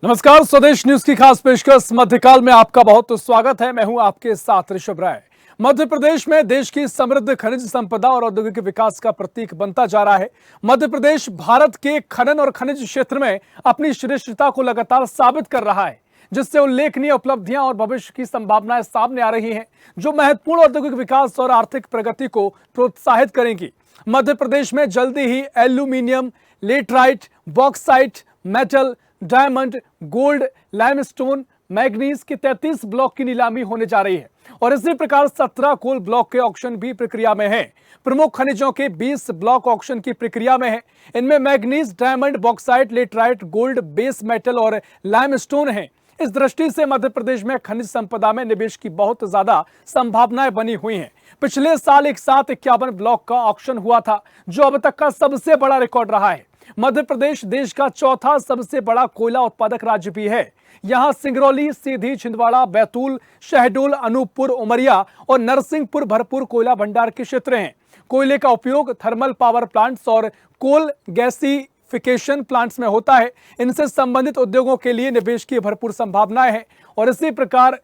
नमस्कार, स्वदेश न्यूज की खास पेशकश मध्यकाल में आपका बहुत स्वागत है। मैं हूं आपके साथ ऋषभ राय। मध्य प्रदेश में देश की समृद्ध खनिज संपदा और औद्योगिक विकास का प्रतीक बनता जा रहा है। मध्य प्रदेश भारत के खनन और खनिज क्षेत्र में अपनी श्रेष्ठता को लगातार साबित कर रहा है, जिससे उल्लेखनीय उपलब्धियां और भविष्य की संभावनाएं सामने आ रही हैं, जो महत्वपूर्ण औद्योगिक विकास और आर्थिक प्रगति को प्रोत्साहित करेंगी। मध्य प्रदेश में जल्दी ही aluminium, laterite, bauxite, metal, diamond, gold, limestone, manganese के 33 ब्लॉक की नीलामी होने जा रही है और इसी प्रकार 17 कोल ब्लॉक के ऑक्शन भी प्रक्रिया में है। प्रमुख खनिजों के 20 ब्लॉक ऑक्शन की प्रक्रिया में है। इनमें manganese, diamond, bauxite, laterite, gold, base metal और लाइमस्टोन है। इस दृष्टि से मध्य प्रदेश में खनिज संपदा में निवेश की बहुत ज्यादा संभावनाएं बनी हुई हैं। पिछले साल एक साथ 51 ब्लॉक का ऑक्शन हुआ था, जो अब तक का सबसे बड़ा रिकॉर्ड रहा है। मध्य प्रदेश देश का चौथा सबसे बड़ा कोयला उत्पादक राज्य भी है। यहां सिंगरौली, सीधी, छिंदवाड़ा, बैतूल, शहडोल, अनूपपुर, उमरिया और नरसिंहपुर भरपूर कोयला भंडार के क्षेत्र हैं। कोयले का उपयोग थर्मल पावर प्लांट्स और कोल गैसिफिकेशन प्लांट्स में होता है। इनसे संबंधित उद्योगों के लिए निवेश की भरपूर संभावनाएं हैं और इसी प्रकार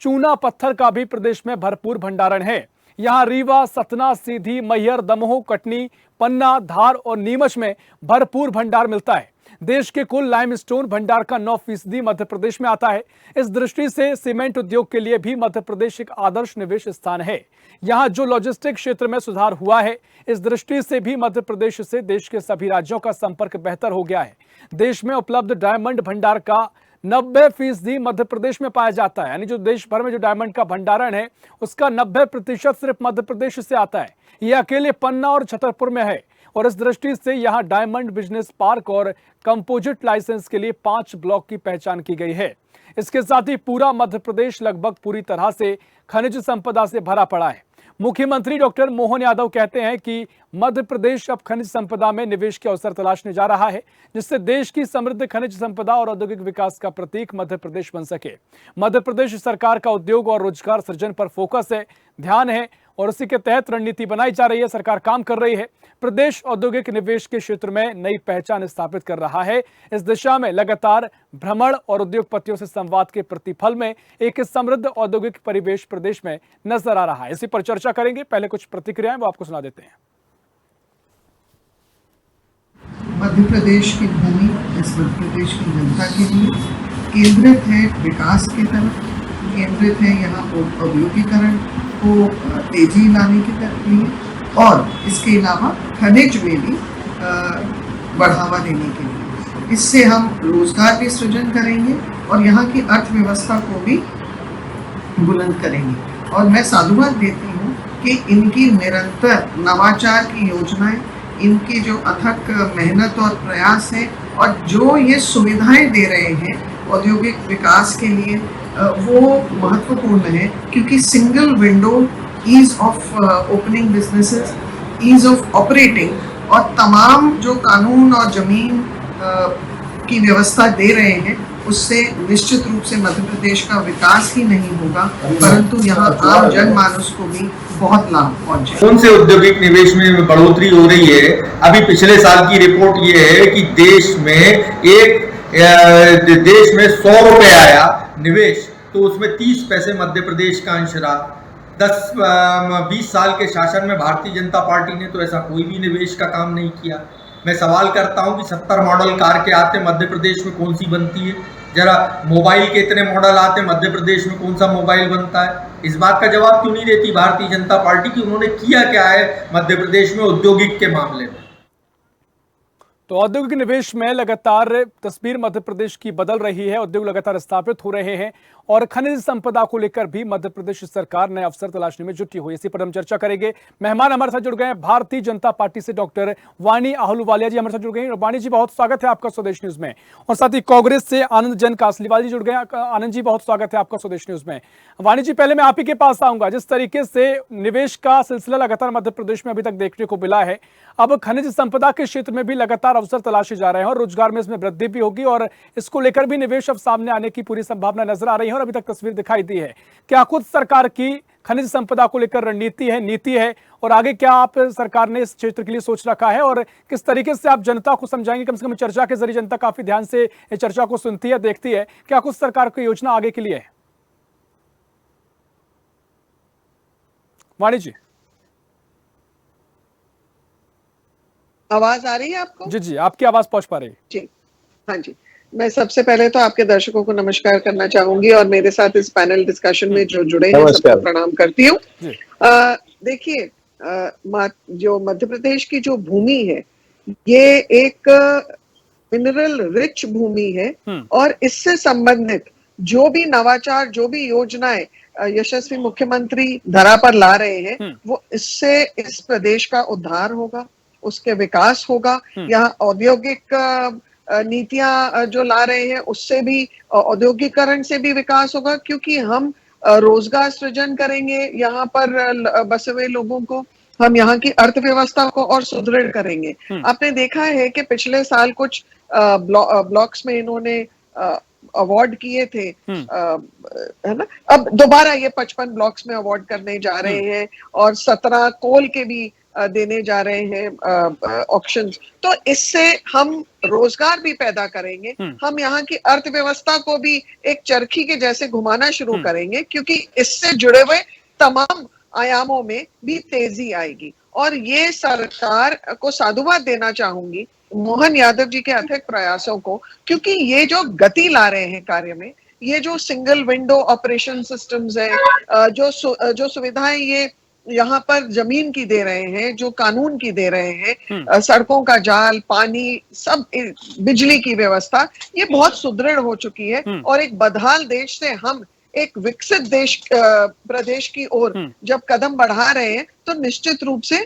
चूना पत्थर का भी प्रदेश में भरपूर भंडारण है। यहां रीवा, सतना, सीधी, मैहर, दमोह, कटनी, पन्ना, धार और नीमच में भरपूर भंडार मिलता है। देश के कुल लाइमस्टोन भंडार का 9% मध्य प्रदेश में आता है। इस दृष्टि से सीमेंट उद्योग के लिए भी मध्य प्रदेश एक आदर्श निवेश स्थान है। यहां जो लॉजिस्टिक क्षेत्र में सुधार हुआ है, इस दृष्टि से भी मध्य प्रदेश से देश के सभी राज्यों का संपर्क बेहतर हो गया है। देश में उपलब्ध डायमंड भंडार का 90% मध्य प्रदेश में पाया जाता है। यानी जो देश भर में जो डायमंड का भंडारण है, उसका 90% सिर्फ मध्य प्रदेश से आता है। यह अकेले पन्ना और छतरपुर में है और इस दृष्टि से यहां डायमंड बिजनेस पार्क और कंपोजिट लाइसेंस के लिए 5 ब्लॉक की पहचान की गई है। इसके साथ ही पूरा मध्य प्रदेश लगभग पूरी तरह से खनिज संपदा से भरा पड़ा है। मुख्यमंत्री डॉक्टर मोहन यादव कहते हैं कि मध्य प्रदेश अब खनिज संपदा में निवेश के अवसर तलाशने जा रहा है, जिससे देश की समृद्ध खनिज संपदा और औद्योगिक विकास का प्रतीक मध्य प्रदेश बन सके। मध्य प्रदेश सरकार का उद्योग और रोजगार सृजन पर फोकस है, ध्यान है और उसी के तहत रणनीति बनाई जा रही है। सरकार काम कर रही है। प्रदेश औद्योगिक निवेश के क्षेत्र में नई पहचान स्थापित कर रहा है। इस दिशा में लगातार भ्रमण और उद्योगपतियों से संवाद के प्रतिफल में एक समृद्ध औद्योगिक परिवेश प्रदेश में नजर आ रहा है। इसी पर चर्चा करेंगे। पहले कुछ प्रतिक्रियाएं वो आपको सुना देते हैं। मध्य प्रदेश की भूमि इस मध्य प्रदेश की जनता के लिए केंद्रित है, विकास की तरफ केंद्रित है। यहाँ औद्योगिकरण को तेजी लाने की तरफ लिए और इसके अलावा खनिज में भी बढ़ावा देने के लिए। इससे हम रोजगार भी सृजन करेंगे और यहाँ की अर्थव्यवस्था को भी बुलंद करेंगे। और मैं साधुवाद देती हूँ कि इनकी निरंतर नवाचार की योजनाएं, इनकी जो अथक मेहनत और प्रयास है और जो ये सुविधाएं दे रहे हैं औद्योगिक विकास के लिए, वो महत्वपूर्ण है। क्योंकि single window, ease of opening businesses, ease of operating और तमाम जो कानून और जमीन की व्यवस्था दे रहे हैं, उससे निश्चित रूप से मध्य प्रदेश का विकास ही नहीं होगा, परंतु यहाँ आम जनमानस को भी बहुत लाभ पहुंचे। कौन से औद्योगिक निवेश में बढ़ोतरी हो रही है? अभी पिछले साल की रिपोर्ट ये है कि देश में 100 रुपए आया निवेश, तो उसमें 30 पैसे मध्य प्रदेश का अंश रहा। 20 साल के शासन में भारतीय जनता पार्टी ने तो ऐसा कोई भी निवेश का काम नहीं किया। मैं सवाल करता हूं कि 70 मॉडल कार के आते मध्य प्रदेश में कौन सी बनती है? जरा मोबाइल के इतने मॉडल आते मध्य प्रदेश में कौन सा मोबाइल बनता है? इस बात का जवाब क्यों नहीं देती भारतीय जनता पार्टी कि उन्होंने किया क्या है मध्य प्रदेश में औद्योगिक के मामले में? तो औद्योगिक निवेश में लगातार तस्वीर मध्य प्रदेश की बदल रही है। उद्योग लगातार स्थापित हो रहे हैं और खनिज संपदा को लेकर भी मध्य प्रदेश सरकार नए अवसर तलाशने में जुटी हुई है। इसी पर हम चर्चा करेंगे। मेहमान हमारे साथ जुड़ गए हैं भारतीय जनता पार्टी से डॉक्टर वाणी आहलूवालिया जी हमारे साथ जुड़ गए हैं। वाणी जी, बहुत स्वागत है आपका स्वदेश न्यूज में। और साथ ही कांग्रेस से आनंद जन कासलीवाल जी जुड़ गए हैं। आनंद जी, बहुत स्वागत है आपका स्वदेश न्यूज में। वाणी जी, पहले मैं आप ही के पास आऊंगा। जिस तरीके से निवेश का सिलसिला लगातार मध्य प्रदेश में अभी तक देखने को मिला है, अब खनिज संपदा के क्षेत्र में भी लगातार अवसर तलाशे जा रहे हैं और रोजगार में इसमें वृद्धि भी होगी और इसको लेकर भी निवेश अब सामने आने की पूरी संभावना नजर आ रही है और अभी तक तस्वीर दिखाई दी है। क्या खुद सरकार की खनिज संपदा को लेकर रणनीति है, नीति है और आगे क्या आप सरकार ने इस क्षेत्र के लिए सोच रखा है और किस तरीके से आप जनता को समझाएंगे? कम से कम चर्चा के जरिए जनता काफी ध्यान से इस चर्चा को सुनती है, देखती है। क्या कुछ सरकार की योजना आगे के लिए है? वाणी जी, आवाज आ रही है आपको? जी जी, आपकी आवाज पहुंच पा रही है जी, हाँ जी। मैं सबसे पहले तो आपके दर्शकों को नमस्कार करना चाहूंगी और मेरे साथ इस पैनल डिस्कशन में जो जुड़े हैं सबको प्रणाम करती हूँ। देखिए, जो मध्य प्रदेश की जो भूमि है ये एक मिनरल रिच भूमि है और इससे संबंधित जो भी नवाचार, जो भी योजनाएं यशस्वी मुख्यमंत्री धरा पर ला रहे हैं वो इससे इस प्रदेश का उद्धार होगा, उसके विकास होगा। यहाँ औद्योगिक नीतियां जो ला रहे हैं उससे भी, औद्योगिकरण से भी विकास होगा क्योंकि हम रोजगार सृजन करेंगे यहाँ पर बसे हुए लोगों को, हम यहाँ की अर्थव्यवस्था को और सुदृढ़ करेंगे। आपने देखा है कि पिछले साल कुछ ब्लॉक्स में इन्होंने अवार्ड किए थे, है ना। अब दोबारा ये 55 ब्लॉक्स में अवार्ड करने जा रहे हैं और 17 कोल के भी देने जा रहे हैं ऑप्शंस। तो इससे हम रोजगार भी पैदा करेंगे, हम यहाँ की अर्थव्यवस्था को भी एक चरखी के जैसे घुमाना शुरू करेंगे क्योंकि इससे जुड़े हुए तमाम आयामों में भी तेजी आएगी। और ये सरकार को साधुवाद देना चाहूंगी मोहन यादव जी के अथक प्रयासों को, क्योंकि ये जो गति ला रहे हैं कार्य में, ये जो सिंगल विंडो ऑपरेशन सिस्टम्स है, जो सुविधाएं ये यहाँ पर जमीन की दे रहे हैं, जो कानून की दे रहे हैं, सड़कों का जाल, पानी, सब, बिजली की व्यवस्था, ये बहुत सुदृढ़ हो चुकी है और एक बदहाल देश से हम एक विकसित देश प्रदेश की ओर जब कदम बढ़ा रहे हैं तो निश्चित रूप से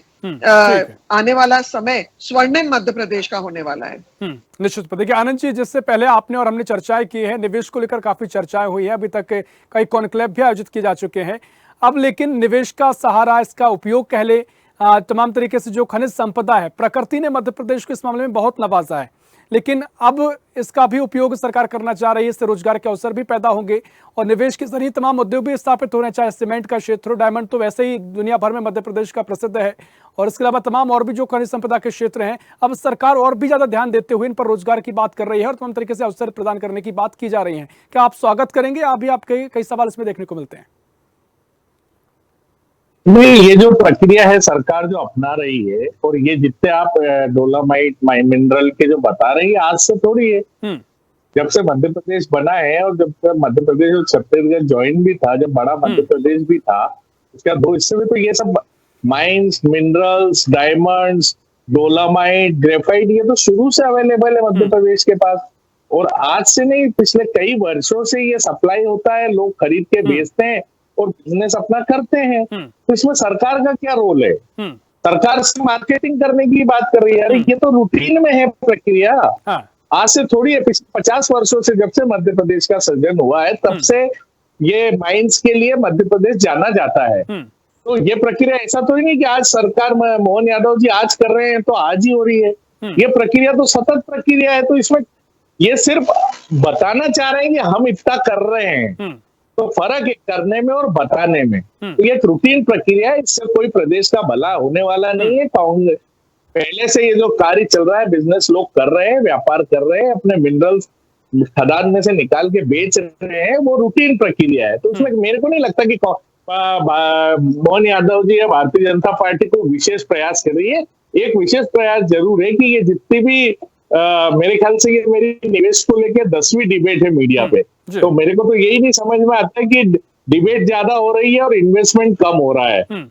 आने वाला समय स्वर्णिम मध्य प्रदेश का होने वाला है। निश्चित। देखिए आनंद जी, जिससे पहले आपने और हमने चर्चाएं की है, निवेश को लेकर काफी चर्चाएं हुई है, अभी तक कई कॉन्क्लेव भी आयोजित किए जा चुके हैं। अब लेकिन निवेश का सहारा, इसका उपयोग कह ले, तमाम तरीके से जो खनिज संपदा है, प्रकृति ने मध्य प्रदेश को इस मामले में बहुत नवाजा है, लेकिन अब इसका भी उपयोग सरकार करना चाह रही है। इससे रोजगार के अवसर भी पैदा होंगे और निवेश के जरिए तमाम उद्योग भी स्थापित हो रहे हैं, चाहे सीमेंट का क्षेत्र हो, डायमंड तो वैसे ही दुनिया भर में मध्य प्रदेश का प्रसिद्ध है, और इसके अलावा तमाम और भी जो खनिज संपदा के क्षेत्र हैं, अब सरकार और भी ज्यादा ध्यान देते हुए इन पर रोजगार की बात कर रही है और तमाम तरीके से अवसर प्रदान करने की बात की जा रही है। क्या आप स्वागत करेंगे? अभी आपके कई सवाल इसमें देखने को मिलते हैं। नहीं, ये जो प्रक्रिया है सरकार जो अपना रही है, और ये जितने आप डोलामाइट मिनरल के जो बता रही है, आज से थोड़ी है। जब से मध्य प्रदेश बना है और जब से मध्य प्रदेश और छत्तीसगढ़ ज्वाइन भी था, जब बड़ा मध्य प्रदेश भी था, उसके बाद 2 हिस्से में, तो ये सब mines, minerals, diamonds, dolomite, graphite, ये तो शुरू से अवेलेबल है मध्य प्रदेश के पास। और आज से नहीं, पिछले कई वर्षों से ये सप्लाई होता है, लोग खरीद के बेचते हैं और बिजनेस अपना करते हैं। तो इसमें सरकार का क्या रोल है? सरकार से मार्केटिंग करने की बात कर रही है। अरे ये तो रूटीन में है प्रक्रिया। आज से थोड़ी है, 50 वर्षों से, जब से मध्य प्रदेश का सृजन हुआ है, तब से ये माइंस के लिए मध्य प्रदेश जाना जाता है। तो ये प्रक्रिया ऐसा तो ही नहीं कि आज सरकार मोहन यादव जी आज कर रहे हैं तो आज ही हो रही है। ये प्रक्रिया तो सतत प्रक्रिया है। तो इसमें ये सिर्फ बताना चाह रहे हैं कि हम इतना कर रहे हैं, तो फर्क है करने में और बताने में। तो ये एक रूटीन प्रक्रिया है, इससे कोई प्रदेश का भला होने वाला नहीं है। कांग्रेस पहले से ये जो कार्य चल रहा है, बिजनेस लोग कर रहे हैं, व्यापार कर रहे हैं, अपने मिनरल्स खदान में से निकाल के बेच रहे हैं, वो रूटीन प्रक्रिया है। तो उसमें मेरे को नहीं लगता कि मोहन यादव जी या भारतीय जनता पार्टी को विशेष प्रयास कर रही है। एक विशेष प्रयास जरूर है कि ये जितनी भी मेरे ख्याल से ये मेरी निवेश को लेकर 10वीं डिबेट है मीडिया पे। तो मेरे को तो यही नहीं समझ में आता कि डिबेट ज्यादा हो रही है और इन्वेस्टमेंट कम हो रहा है।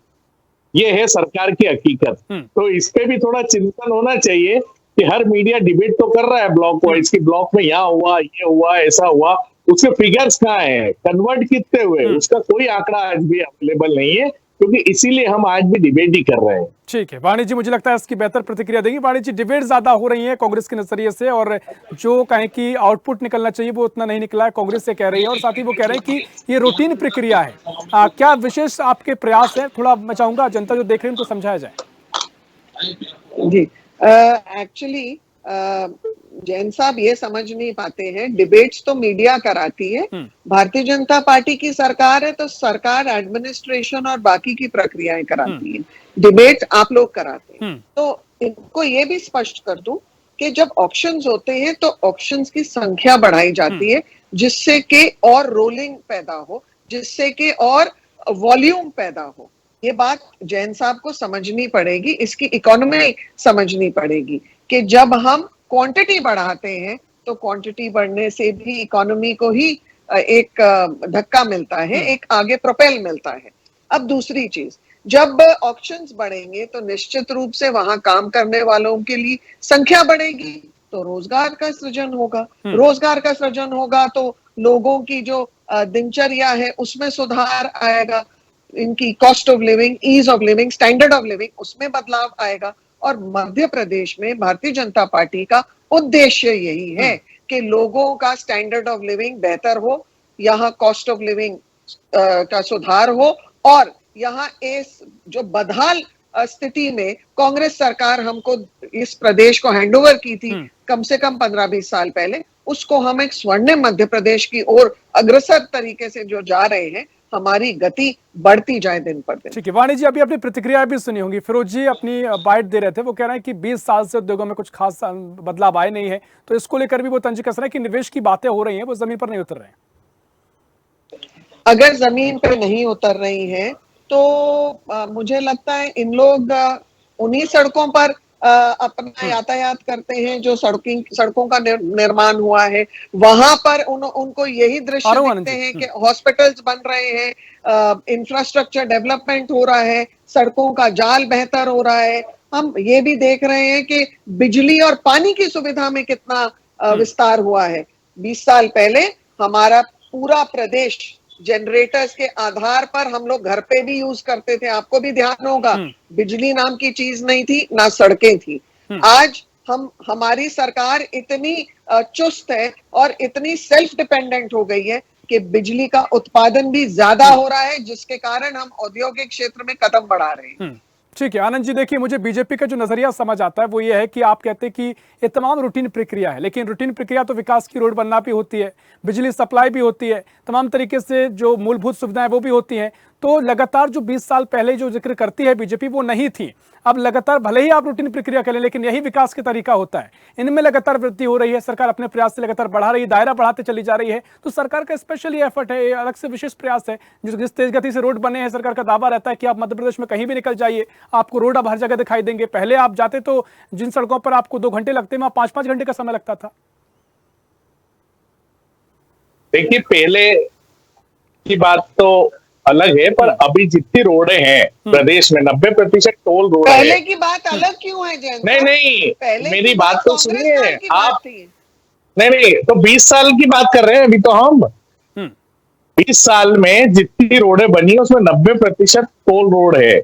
ये है सरकार की हकीकत। तो इस पे भी थोड़ा चिंतन होना चाहिए कि हर मीडिया डिबेट तो कर रहा है ब्लॉक वाइज की, ब्लॉक में यहाँ हुआ, ये हुआ, ऐसा हुआ, उसके फिगर्स कहाँ है, कन्वर्ट कितने हुए, उसका कोई आंकड़ा आज भी अवेलेबल नहीं है, क्योंकि इसीलिए हम आज भी डिबेट ही कर रहे हैं। ठीक है वाणी जी, मुझे लगता है इसकी बेहतर प्रतिक्रिया देंगी। वाणी जी, डिबेट ज्यादा हो रही है कांग्रेस के नजरिए से, और जो कहें कि आउटपुट निकलना चाहिए वो उतना नहीं निकला है, कांग्रेस से कह रही है, और साथ ही वो कह रहे हैं कि ये रूटीन प्रक्रिया है। क्या विशेष आपके प्रयास है? थोड़ा मैं चाहूंगा जनता जो देख रहे हैं उनको समझाया जाए। जी, एक्चुअली जैन साहब ये समझ नहीं पाते हैं, डिबेट्स तो मीडिया कराती है, भारतीय जनता पार्टी की सरकार है तो सरकार एडमिनिस्ट्रेशन और बाकी की प्रक्रियाएं कराती है, डिबेट आप लोग कराते हैं। तो इनको ये भी स्पष्ट कर दूं कि जब ऑक्शंस होते हैं तो ऑक्शंस की संख्या बढ़ाई जाती है, जिससे कि और रोलिंग पैदा हो, जिससे कि और वॉल्यूम पैदा हो। ये बात जैन साहब को समझनी पड़ेगी, इसकी इकोनॉमी समझनी पड़ेगी कि जब हम क्वांटिटी बढ़ाते हैं तो क्वांटिटी बढ़ने से भी इकोनॉमी को ही एक धक्का मिलता है, एक आगे प्रोपेल मिलता है। अब दूसरी चीज, जब ऑक्शंस बढ़ेंगे तो निश्चित रूप से वहां काम करने वालों के लिए संख्या बढ़ेगी, तो रोजगार का सृजन होगा, रोजगार का सृजन होगा तो लोगों की जो दिनचर्या है उसमें सुधार आएगा, इनकी cost of living, ease of living, standard of living, उसमें बदलाव आएगा। और मध्य प्रदेश में भारतीय जनता पार्टी का उद्देश्य यही है कि लोगों का स्टैंडर्ड ऑफ लिविंग बेहतर हो, यहाँ कॉस्ट ऑफ लिविंग का सुधार हो, और यहाँ इस जो बदहाल स्थिति में कांग्रेस सरकार हमको इस प्रदेश को हैंडओवर की थी कम से कम 15-20 साल पहले, उसको हम एक स्वर्णिम मध्य प्रदेश की ओर अग्रसर तरीके से जो जा रहे हैं, हमारी गति बढ़ती जाए दिन पर दिन। ठीक है, वाणी जी अभी अपनी प्रतिक्रिया भी सुनी होंगी। फिरोज जी अपनी बाइट दे रहे थे, वो कह रहे हैं कि 20 साल से उद्योगों में कुछ खास बदलाव आए नहीं है, तो इसको लेकर भी वो तंज कस रहे हैं कि निवेश की बातें हो रही हैं, वो जमीन पर नहीं उतर रहे हैं। अगर जमीन पर नहीं उतर रही है तो मुझे लगता है इन लोग उन्हीं सड़कों पर अपना यातायात करते हैं जो सड़कों का निर्माण हुआ है, वहां पर उनको यही दृश्य दिखते हैं कि हॉस्पिटल्स बन रहे हैं, इंफ्रास्ट्रक्चर डेवलपमेंट हो रहा है, सड़कों का जाल बेहतर हो रहा है। हम ये भी देख रहे हैं कि बिजली और पानी की सुविधा में कितना विस्तार हुआ है। 20 साल पहले हमारा पूरा प्रदेश जनरेटर्स के आधार पर हम लोग घर पे भी यूज करते थे, आपको भी ध्यान होगा, बिजली नाम की चीज नहीं थी, ना सड़कें थी। आज हमारी सरकार इतनी चुस्त है और इतनी सेल्फ डिपेंडेंट हो गई है कि बिजली का उत्पादन भी ज्यादा हो रहा है, जिसके कारण हम औद्योगिक क्षेत्र में कदम बढ़ा रहे हैं। ठीक है आनंद जी, देखिए मुझे बीजेपी का जो नजरिया समझ आता है वो ये है कि आप कहते हैं कि ये तमाम रूटीन प्रक्रिया है, लेकिन रूटीन प्रक्रिया तो विकास की, रोड बनना भी होती है, बिजली सप्लाई भी होती है, तमाम तरीके से जो मूलभूत सुविधाएं वो भी होती हैं। तो लगातार जो 20 साल पहले जो जिक्र करती है बीजेपी वो नहीं थी। अब लगातार भले ही आप रूटीन प्रक्रिया करें, लेकिन यही विकास का तरीका होता है, इनमें लगातार वृद्धि हो रही है, सरकार अपने प्रयास से लगातार बढ़ा रही है, दायरा बढ़ाते चली जा रही है। तो सरकार का स्पेशली एफर्ट है, अलग से विशेष प्रयास है। जिस तेज गति से रोड बने हैं, सरकार का दावा रहता है कि आप मध्य प्रदेश में कहीं भी निकल जाइए, आपको रोड अब हर जगह दिखाई देंगे। पहले आप जाते तो जिन सड़कों पर आपको 2 घंटे लगते, वहां 5-5 घंटे का समय लगता था। देखिए पहले की बात तो अलग है, पर अभी जितनी रोडें हैं प्रदेश में 90% टोल रोड है। पहले की बात अलग क्यों है जैन? नहीं, मेरी बात तो सुनिए आप। नहीं, तो 20 साल की बात कर रहे हैं अभी तो हम। 20 साल में जितनी रोडें बनी है उसमें 90% टोल रोड है।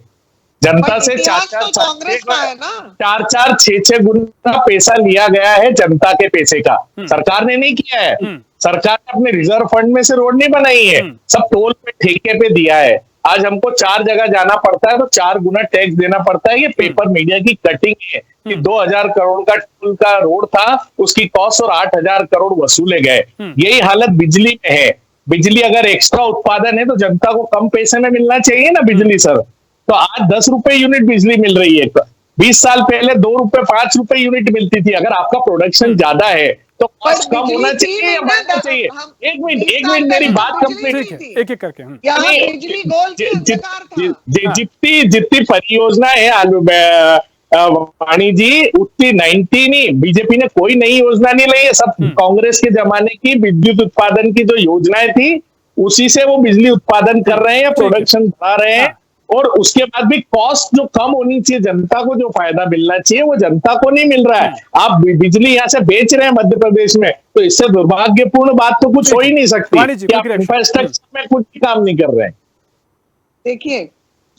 जनता से 4-4, 6-6 गुना पैसा लिया गया है जनता के पैसे का, सरकार ने नहीं किया है। सरकार ने अपने रिजर्व फंड में से रोड नहीं बनाई है, सब टोल पे ठेके पे दिया है। आज हमको 4 जगह जाना पड़ता है तो 4 गुना टैक्स देना पड़ता है। ये पेपर मीडिया की कटिंग है कि 2000 करोड़ का टोल का रोड था, उसकी कॉस्ट और 8000 करोड़ वसूले गए। यही हालत बिजली में है। बिजली अगर एक्स्ट्रा उत्पादन है तो जनता को कम पैसे में मिलना चाहिए ना बिजली सर। तो आज 10 रुपए यूनिट बिजली मिल रही है, 20 साल पहले 2 रुपए 5 रुपए यूनिट मिलती थी। अगर आपका प्रोडक्शन ज्यादा है तो कॉस्ट कम होना चाहिए या बढ़ना चाहिए? एक मिनट मेरी बात कंप्लीट, एक-एक करके। जितनी परियोजना है वाणी जी, उतनी 90 नहीं, बीजेपी ने कोई नई योजना नहीं लाई है। सब कांग्रेस के जमाने की विद्युत उत्पादन की जो योजनाएं थी उसी से वो बिजली उत्पादन कर रहे हैं, प्रोडक्शन बढ़ा रहे हैं। और उसके बाद भी कॉस्ट जो कम होनी चाहिए, जनता को जो फायदा मिलना चाहिए वो जनता को नहीं मिल रहा है। आप बिजली यहाँ से बेच रहे हैं मध्य प्रदेश में, तो इससे दुर्भाग्यपूर्ण बात तो कुछ हो ही नहीं सकती कि आप इंफ्रास्ट्रक्चर में कुछ काम नहीं कर रहे हैं। देखिए,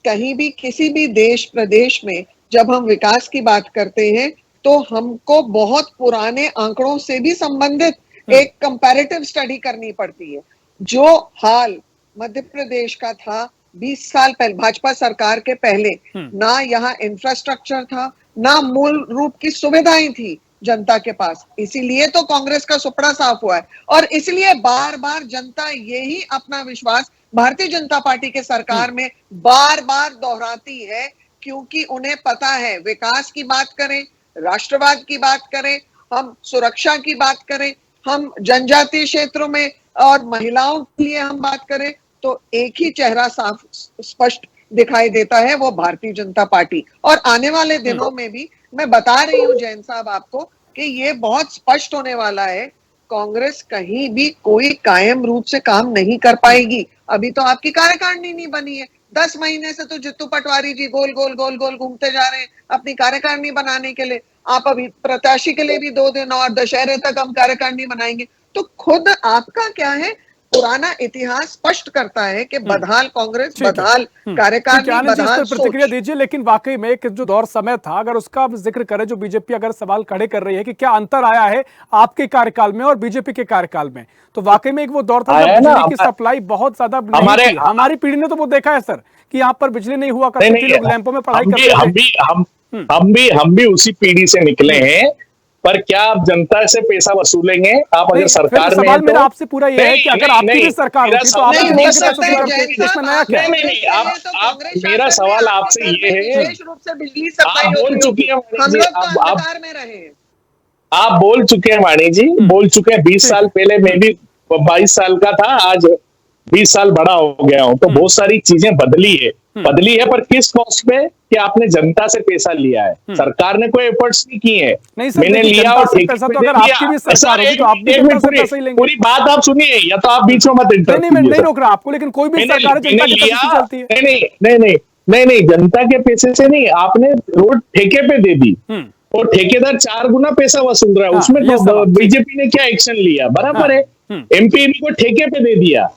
कहीं भी किसी भी देश प्रदेश में जब हम विकास की बात करते हैं तो हमको बहुत पुराने आंकड़ों से भी संबंधित एक कंपैरेटिव स्टडी करनी पड़ती है। जो हाल मध्य प्रदेश का था 20 साल पहले भाजपा सरकार के पहले, ना यहाँ इंफ्रास्ट्रक्चर था, ना मूल रूप की सुविधाएं थी, जनता के पास। इसीलिए तो कांग्रेस का सुपड़ा साफ हुआ है और इसलिए बार बार जनता यही अपना विश्वास भारतीय जनता पार्टी के सरकार में बार बार दोहराती है, क्योंकि उन्हें पता है विकास की बात करें, राष्ट्रवाद की बात करें, हम सुरक्षा की बात करें, हम जनजातीय क्षेत्रों में और महिलाओं के लिए हम बात करें, तो एक ही चेहरा साफ स्पष्ट दिखाई देता है, वो भारतीय जनता पार्टी। और आने वाले दिनों में भी मैं बता रही हूं जैन साहब आपको कि ये बहुत स्पष्ट होने वाला है, कांग्रेस कहीं भी कोई कायम रूप से काम नहीं कर पाएगी। अभी तो आपकी कार्यकारिणी नहीं बनी है, 10 महीने से तो जित्तू पटवारी जी गोल गोल गोल गोल घूमते जा रहे हैं अपनी कार्यकारिणी बनाने के लिए। आप अभी प्रत्याशी के लिए भी 2 दिन और दशहरे तक हम कार्यकारिणी बनाएंगे। तो खुद आपका क्या है, पुराना इतिहास स्पष्ट करता है कि बदहाल कांग्रेस, बदहाल कार्यकारिणी, बदहाल प्रतिक्रिया सोच। दीजिए, लेकिन वाकई में एक जो दौर समय था, अगर उसका जिक्र करें, जो बीजेपी अगर सवाल खड़े कर रही है कि क्या अंतर आया है आपके कार्यकाल में और बीजेपी के कार्यकाल में, तो वाकई में एक वो दौर था जब बिजली की सप्लाई बहुत ज्यादा नहीं थी। हमारी पीढ़ी ने तो वो देखा है सर कि यहाँ पर बिजली नहीं हुआ करती थी, लोग लैंपों में पढ़ाई करते थे। हम भी उसी पीढ़ी से निकले हैं, पर क्या आप जनता से पैसा वसूलेंगे? आप अगर सरकार में सवाल मेरा आपसे पूरा ये है कि अगर आपकी भी सरकार होती तो आप मेरा सवाल आपसे ये है, विशेष रूप से बिजली सप्लाई आप बोल चुकी है हम लोग तो अंधकार में रहे हैं। आप बोल चुके हैं वाणी जी, बोल चुके हैं 20 साल पहले मैं भी 22 साल का था, आज 20 साल बड़ा हो गया हूं, तो बहुत सारी चीजें बदली है पर किस कॉस्ट पे? कि आपने जनता से पैसा लिया है, सरकार ने कोई एफर्ट्स नहीं किए हैं। मैंने लिया और पैसा तो अगर आपकी भी सरकार होगी तो आप भी जनता से पैसा ही लेंगे। पूरी बात आप सुनिए, या तो आप बीच में मत इंटरप्ट कीजिए। नहीं, मैं नहीं रोक रहा आपको, लेकिन कोई भी सरकार जनता के पैसे से चलती है। नहीं, जनता के पैसे से नहीं, आपने रोड ठेके पे दे दी और ठेकेदार 4 गुना पैसा वसूल रहा है। उसमें तो बीजेपी ने क्या एक्शन लिया? बराबर है, एमपी को ठेके पे दे दिया।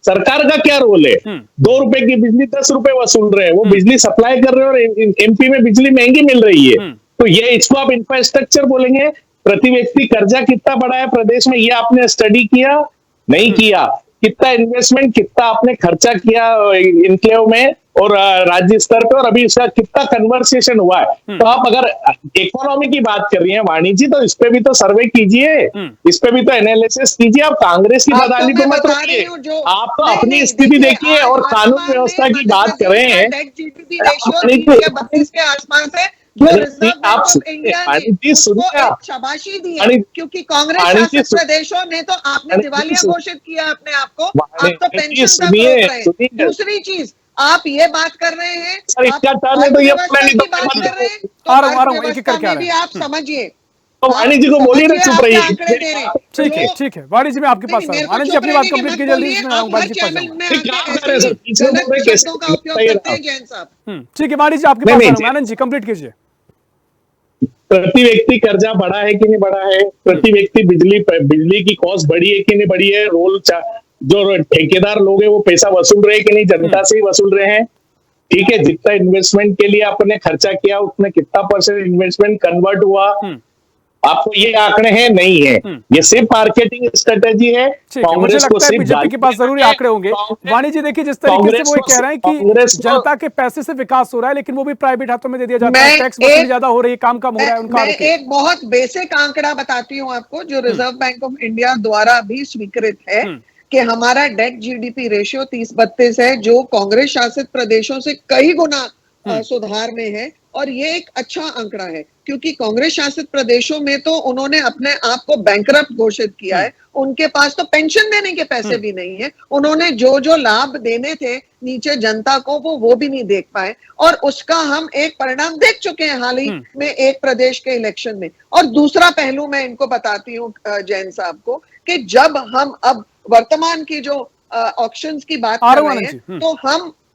सरकार का क्या रोल है? 2 रुपए की बिजली 10 रुपए वसूल रहे हैं, वो बिजली सप्लाई कर रहे हैं और एमपी में बिजली महंगी मिल रही है। तो ये इसको आप इंफ्रास्ट्रक्चर बोलेंगे? प्रति व्यक्ति कर्जा कितना बढ़ा है प्रदेश में, ये आपने स्टडी किया? नहीं किया। कितना इन्वेस्टमेंट, कितना आपने खर्चा किया इनक्लेव में और राज्य स्तर पे, और अभी इसका कितना कन्वर्सेशन हुआ है? तो आप अगर इकोनॉमी की बात कर रही हैं वाणी जी, तो इस पे भी तो सर्वे कीजिए, इस पे भी तो एनालिसिस कीजिए। आप कांग्रेस की बदहाली पे मत रोकिए, आप तो अपनी स्थिति देखिए और कानून व्यवस्था की बात कर रहे हैं। के आसपास है जो रिजर्व बैंक ऑफ इंडिया ने उसको शाबाशी दी है, क्योंकि कांग्रेस शासित प्रदेशों ने तो आपने दिवालिया घोषित किया अपने आप को, आप तो पेंशन तक रोक रहे हैं। दूसरी चीज आप ये बात कर रहे हैं, भी आप समझिए, तो वाणी जी को बोलिए ना, चुप रहिए। ठीक है वाणी जी, मैं आपके पास आऊं। आनंद जी अपनी बात कंप्लीट कीजिए जल्दी, इसमें आऊं बात जी पास जाऊं। ठीक है वाणी जी, आपके पास आऊं। आनंद जी कंप्लीट कीजिए। प्रति व्यक्ति कर्जा बढ़ा है कि नहीं बढ़ा है? प्रति व्यक्ति बिजली की कॉस्ट बढ़ी है कि नहीं बढ़ी है? जो ठेकेदार लोग हैं वो पैसा वसूल रहे हैं कि नहीं? जनता से ही वसूल रहे हैं। ठीक है, जितना इन्वेस्टमेंट के लिए आपने खर्चा किया उसमें कितना % इन्वेस्टमेंट कन्वर्ट हुआ? आपको ये आंकड़े हैं? नहीं है, ये सिर्फ मार्केटिंग स्ट्रेटेजी है। मुझे लगता है बीजेपी के पास जरूरी आंकड़े होंगे। वाणी जी देखिए, जिस तरीके से वो कह रहे हैं कि जनता के पैसे से विकास हो रहा है, लेकिन वो भी प्राइवेट हाथों में दे दिया जाता है, टैक्स वसूली ज्यादा हो रही है, काम कम हो रहा है उनका। एक बहुत बेसिक आंकड़ा बताती हूँ आपको, जो रिजर्व बैंक ऑफ इंडिया द्वारा भी स्वीकृत है कि हमारा डेट जीडीपी रेशियो 30-32 है, जो कांग्रेस शासित प्रदेशों से कई गुना सुधार में है। और ये एक अच्छा आंकड़ा है, क्योंकि कांग्रेस शासित प्रदेशों में तो उन्होंने अपने आप को बैंकरप्ट घोषित किया है, उनके पास तो पेंशन देने के पैसे भी नहीं है, उन्होंने जो लाभ देने थे नीचे जनता को वो भी नहीं देख पाए, और उसका हम एक परिणाम देख चुके हैं हाल ही में एक प्रदेश के इलेक्शन में। और दूसरा पहलू मैं इनको बताती हूँ जैन साहब को, कि जब हम अब वर्तमान की जो ऑक्शंस की बात कर रहे हैं, तो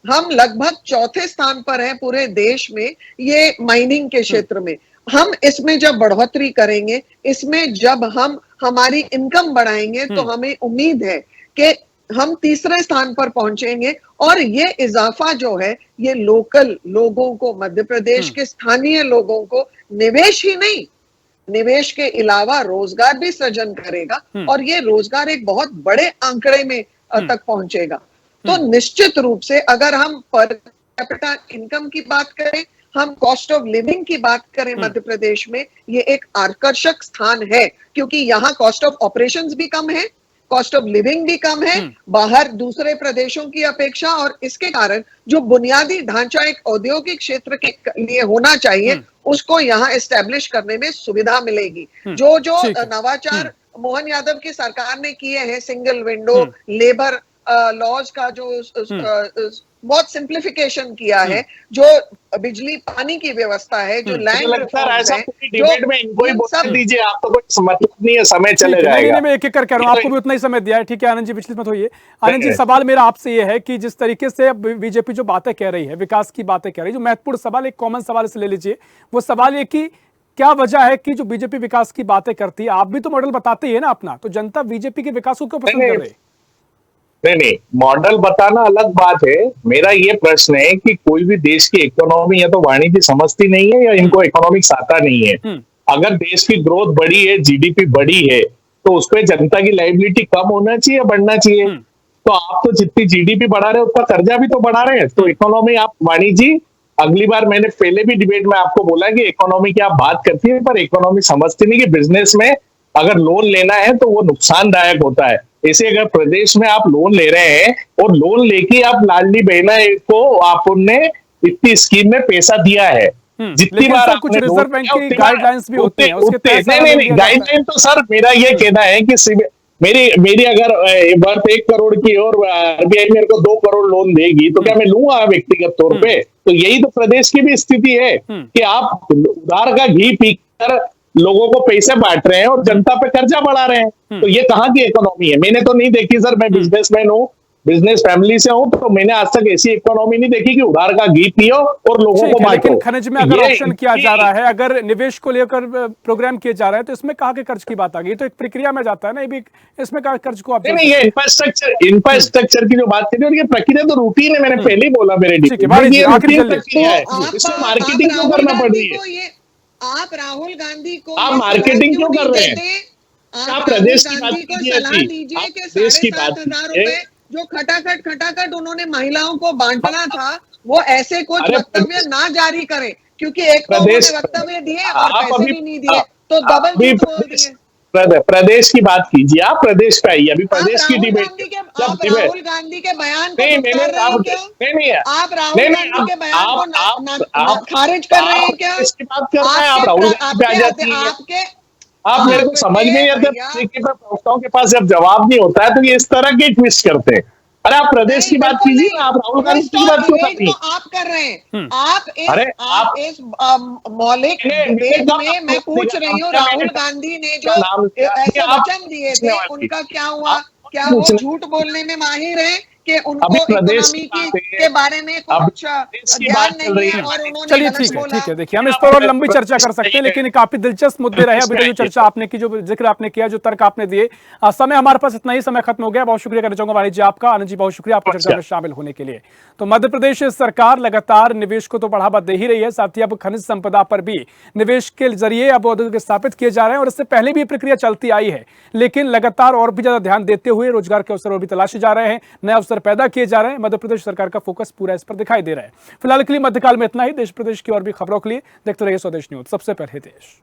हम लगभग 4थे स्थान पर हैं पूरे देश में, ये माइनिंग के क्षेत्र में। हम इसमें जब बढ़ोतरी करेंगे, इसमें जब हम हमारी इनकम बढ़ाएंगे, तो हमें उम्मीद है कि हम 3रे स्थान पर पहुंचेंगे। और ये इजाफा जो है, ये लोकल लोगों को, मध्य प्रदेश के स्थानीय लोगों को निवेश ही नहीं, निवेश के अलावा रोजगार भी सृजन करेगा, और ये रोजगार एक बहुत बड़े आंकड़े में तक पहुंचेगा। तो निश्चित रूप से अगर हम पर कैपिटा इनकम की बात करें, हम कॉस्ट ऑफ लिविंग की बात करें मध्य प्रदेश में, ये एक आकर्षक स्थान है क्योंकि यहाँ कॉस्ट ऑफ ऑपरेशंस भी कम है, कॉस्ट ऑफ लिविंग भी कम है बाहर दूसरे प्रदेशों की अपेक्षा, और इसके कारण जो बुनियादी ढांचा एक औद्योगिक क्षेत्र के लिए होना चाहिए उसको यहाँ एस्टेब्लिश करने में सुविधा मिलेगी। जो नवाचार मोहन यादव की सरकार ने किए हैं, सिंगल विंडो लेबर लॉज का जो बहुत सिंप्लीफिकेशन किया है, जो बिजली पानी की व्यवस्था है, जो लैंड ऐसा डिबेट में इनको ही बोल दीजिए, आप तो कोई मतलब नहीं है, समय चले जाएगा। मैं एक एक कर कह रहा हूं, आपको भी उतना ही समय दिया है, ठीक है आनंद जी, विचलित मत होइए। आनंद जी, सवाल मेरा आपसे ये है कि जिस तरीके से बीजेपी जो बातें कह रही है, विकास की बातें कह रही है, जो महत्वपूर्ण सवाल, एक कॉमन सवाल से ले लीजिए, वो सवाल ये कि क्या वजह है कि जो बीजेपी विकास की बातें करती है, आप भी तो मॉडल बताते ही है ना अपना, तो जनता बीजेपी के विकास को क्यों पसंद कर रही है? नहीं, मॉडल बताना अलग बात है। मेरा ये प्रश्न है कि कोई भी देश की इकोनॉमी या तो वाणिज्य समझती नहीं है या इनको इकोनॉमिक्स आता नहीं है। अगर देश की ग्रोथ बढ़ी है, जीडीपी बढ़ी है, तो उस पर जनता की लायबिलिटी कम होना चाहिए या बढ़ना चाहिए? तो आप तो जितनी जीडीपी बढ़ा रहे हैं उतना कर्जा भी तो बढ़ा रहे हैं। तो इकोनॉमी आप वाणिज्य, अगली बार मैंने पहले भी डिबेट में आपको बोला कि इकोनॉमी की आप बात करती है पर इकोनॉमी समझती नहीं कि बिजनेस में अगर लोन लेना है तो वो नुकसानदायक होता है। ऐसे अगर प्रदेश में आप लोन ले रहे हैं और लोन लेके आप लाडली बहना को आपने इतनी स्कीम में पैसा दिया है, जितनी बार कुछ रिजर्व बैंक की गाइडलाइंस भी होती हैं, उसके तहत नहीं गाइडलाइन तो सर मेरा ये कहना है कि मेरी अगर वर्थ 1 करोड़ की और आरबीआई मेरे को 2 करोड़ लोन देगी तो क्या मैं लूंगा व्यक्तिगत तौर पे? तो यही तो प्रदेश की भी स्थिति है कि आप उधार का घी पीकर लोगों को पैसे बांट रहे हैं और जनता पे कर्जा बढ़ा रहे हैं। तो ये कहाँ की इकोनॉमी है? मैंने तो नहीं देखी सर, मैं बिजनेसमैन हूँ, बिजनेस फैमिली से हूँ, तो मैंने आज तक ऐसी इकोनॉमी नहीं देखी कि उधार का घी पियो और लोगों को बांटो। लेकिन खनिज में अगर ऑप्शन किया जा रहा है, अगर निवेश को लेकर प्रोग्राम किए जा रहे हैं, तो इसमें कहाँ के कर्ज की बात आ गई? तो एक प्रक्रिया में जाता है ना, ये भी इसमें कहाँ कर्ज को आप नहीं, ये इंफ्रास्ट्रक्चर की जो बात करी और ये प्रक्रिया तो रूटीन है, मैंने पहले ही बोला मेरे इसमें मार्केटिंग क्यों करना पड़ रही है? आप राहुल गांधी को आप मार्केटिंग क्यों कर रहे हैं? आप प्रदेश की बात कीजिए, सलाह दीजिए कि 7,500 रुपए जो खटाखट उन्होंने महिलाओं को बांटना था, वो ऐसे कुछ वक्तव्य ना जारी करें, क्योंकि एक तो उन्होंने वक्तव्य दिए और पैसे भी नहीं दिए, तो डबल बोल दिए। प्रदेश की बात कीजिए, आप प्रदेश का ही, अभी प्रदेश की डिबेट, राहुल गांधी के बयान को आप राहुल गांधी के बयान को खारिज कर रहे हैं क्या? इसकी बात कर रहे हैं आप? राहुल गांधी पे आ जाती है। आप मेरे को समझ में नहीं आते, प्रवक्ताओं के पास जब जवाब नहीं होता है तो ये इस तरह के ट्विस्ट करते हैं। अरे आप प्रदेश की बात कीजिए, आप राहुल गांधी की बात क्यों करती हैं? आप कर रहे हैं, आप इस मौलिक डिबेट में मैं पूछ रही हूँ, राहुल गांधी ने जो ऐसे वचन दिए थे उनका क्या हुआ? क्या वो झूठ बोलने में माहिर है कि उनको इकोनॉमी के बारे में कुछ ज्ञान नहीं है और उन्होंने चलिए ठीक है, देखिए हम इस पर और लंबी चर्चा कर सकते हैं, लेकिन काफी दिलचस्प मुद्दे रहे अभी तक जो चर्चा आपने की, जो जिक्र आपने किया, जो तर्क आपने दिए। समय हमारे पास इतना ही, समय खत्म हो गया। बहुत शुक्रिया करना चाहूंगा वाणिज्य आपका, आनंद जी बहुत शुक्रिया आपका चर्चा में शामिल होने के लिए। तो मध्य प्रदेश सरकार लगातार निवेश को तो बढ़ावा दे ही रही है, साथ ही अब खनिज संपदा पर भी निवेश के जरिए अब औद्योगिक स्थापित किए जा रहे हैं, और इससे पहले भी प्रक्रिया चलती आई है, लेकिन लगातार और भी ज्यादा ध्यान देते हुए रोजगार के अवसर और भी तलाशे जा रहे हैं, नए अवसर पैदा किए जा रहे हैं। मध्य प्रदेश सरकार का फोकस पूरा इस पर दिखाई दे रहा है। फिलहाल के लिए मध्यकाल में इतना ही। देश प्रदेश की और भी खबरों के लिए देखते रहिए स्वदेश न्यूज, सबसे पहले देश।